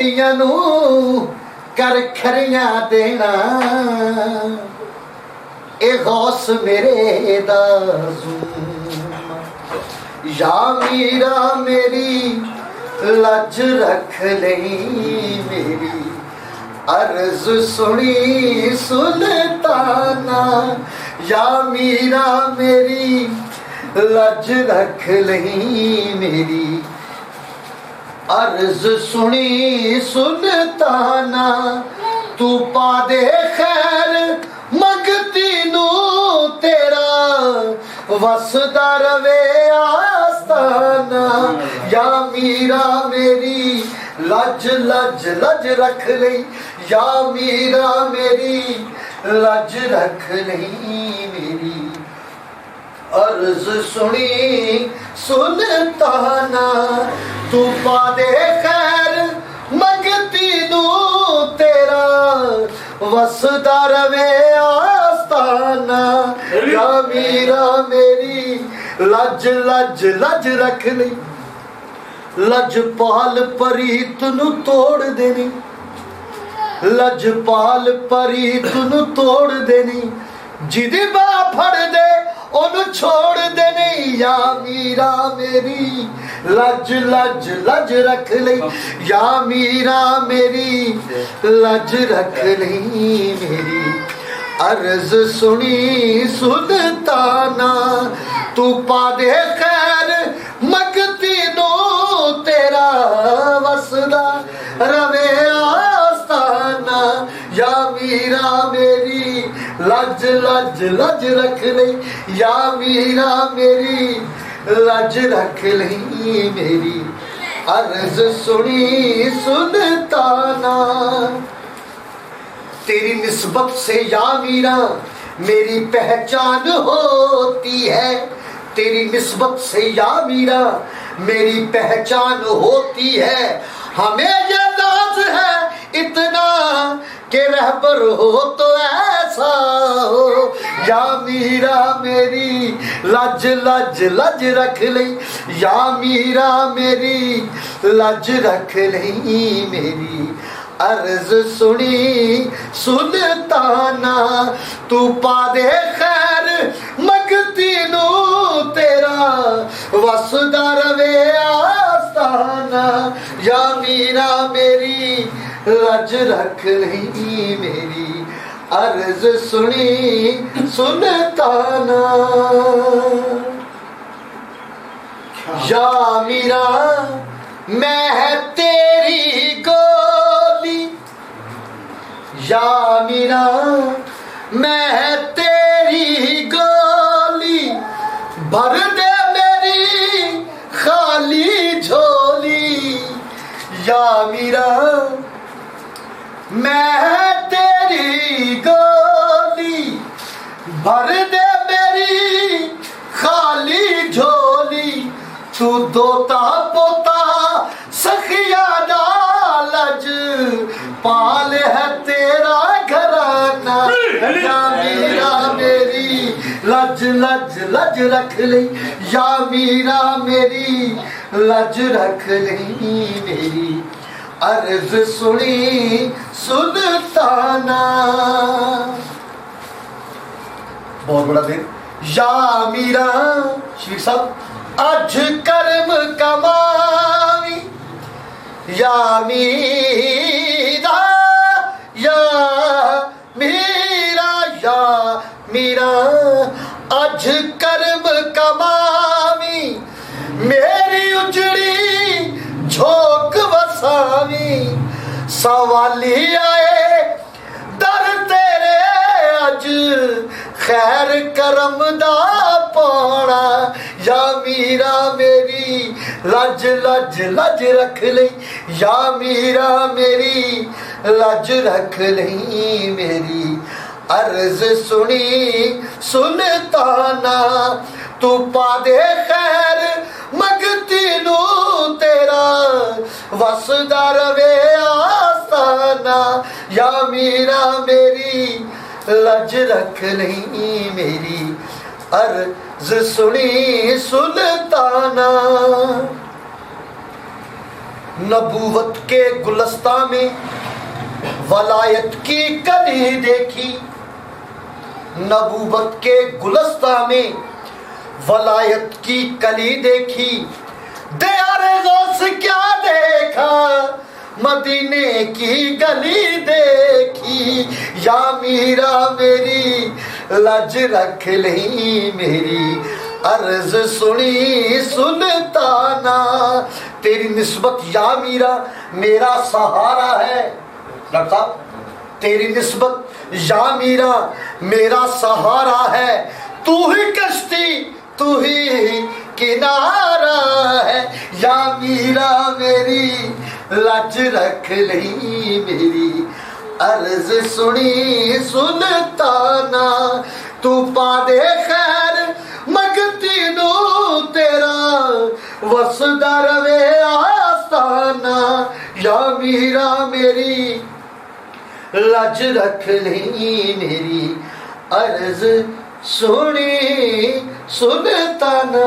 रोटियां नू कर खरियां देना, ए गौस मेरे दा ज़ुल्म। या मीरा मेरी लज रख लई, मेरी अर्ज सुनी सुल्ताना। या मीरा मेरी लज रख लई, मेरी अर्ज सुनी सुल्ताना। तू पा दे खैर मंगती नू, तेरा वसदा रवे आस्ताना। या मीरा मेरी लज लज लज रख लई, या मीरा मेरी लज रख लई, मेरी अर्ज सुनी सुल्ताना। तू पा दे खैर मंगती नू, तेरा वसदा रवे आस्ताना। या मीरा मेरी लज लज लज रख लई, लजपाल परीत नू तोड़ देनी, लजपाल परीत नू तोड़ देनी। जिदी बाह फड़ दे ओनू छोड़ देनी। या मीरा मेरी लज लज लज रख लई, या मीरा मेरी लज रख लई, मेरी अर्ज सुनी सुल्ताना। तू पा दे खैर मंगती नू, तेरा वसदा रवे आस्ताना। या मीरा मेरी लज लज लज रख लई, या मीरा मेरी लज रख लई, मेरी अर्ज सुनी सुल्ताना। तेरी निस्बत से या मीरा मेरी पहचान होती है, तेरी निस्बत से या मीरा मेरी पहचान होती है। हमें ये नाज है इतना कि रहबर हो तो ऐसा हो। या मीरा मेरी लज लज लज रख लई, या मीरा मेरी लज रख लई, मेरी अर्ज सुनी सुल्ताना। तू पा दे खैर मंगती नू, तेरा वसदा रवे आस्ताना। या मीरा मेरी लज रख लई, मेरी अर्ज सुनी सुल्ताना। या मीरा मैं तेरी गोली, या मीरा मैं तेरी गोली, भर दे मेरी खाली झोली। या मीरा मैं तेरी गोली, भर दे मेरी खाली झोली। तू दोता पोता सखिया लज पाल है तेरा घराना। या मीरा मेरी लज लज लज रख लई, या मीरा मेरी लज रख लई, मेरी अर्ज सुनी सुल्ताना। बहुत बड़ा दिन। या मीरा शेख साहब अज कर्म कमावी, या मीरा या मीरा, या मीरा अज कर्म कमावी, मेरी उजड़ी झोंक वसावी। सवाली आए दर तेरे अज खैर करम दा पाना। या मीरा मेरी लज लज लज रख लई, या मीरा मेरी लज रख लई, मेरी अर्ज सुनी सुल्ताना। तू पा दे खैर मंगती नू, तेरा वसदा रवे आस्ताना। या मीरा मेरी लज रख लई, मेरी अर्ज सुनी सुल्ताना। नबूवत के गुलस्ता में वलायत की कली देखी, नबूवत के गुलस्ता में वलायत की कली देखी, दयारे गौस क्या देखा, मदीने की गली देखी। या मीरा मेरी लज रख ली, मेरी अर्ज सुनी सुल्ताना। तेरी निस्बत या मीरा मेरा सहारा है। डॉक्टर साहब, तेरी निस्बत या मीरा मेरा सहारा है, तू ही कश्ती तू ही किनारा है। या मीरा मेरी लज रख ली, मेरी अर्ज सुनी सुल्ताना। तू पा दे खैर मगती नू तेरा वसदा रवे आस्ताना। या मीरा मेरी लज रख ली, मेरी अर्ज सुनी सुल्ताना।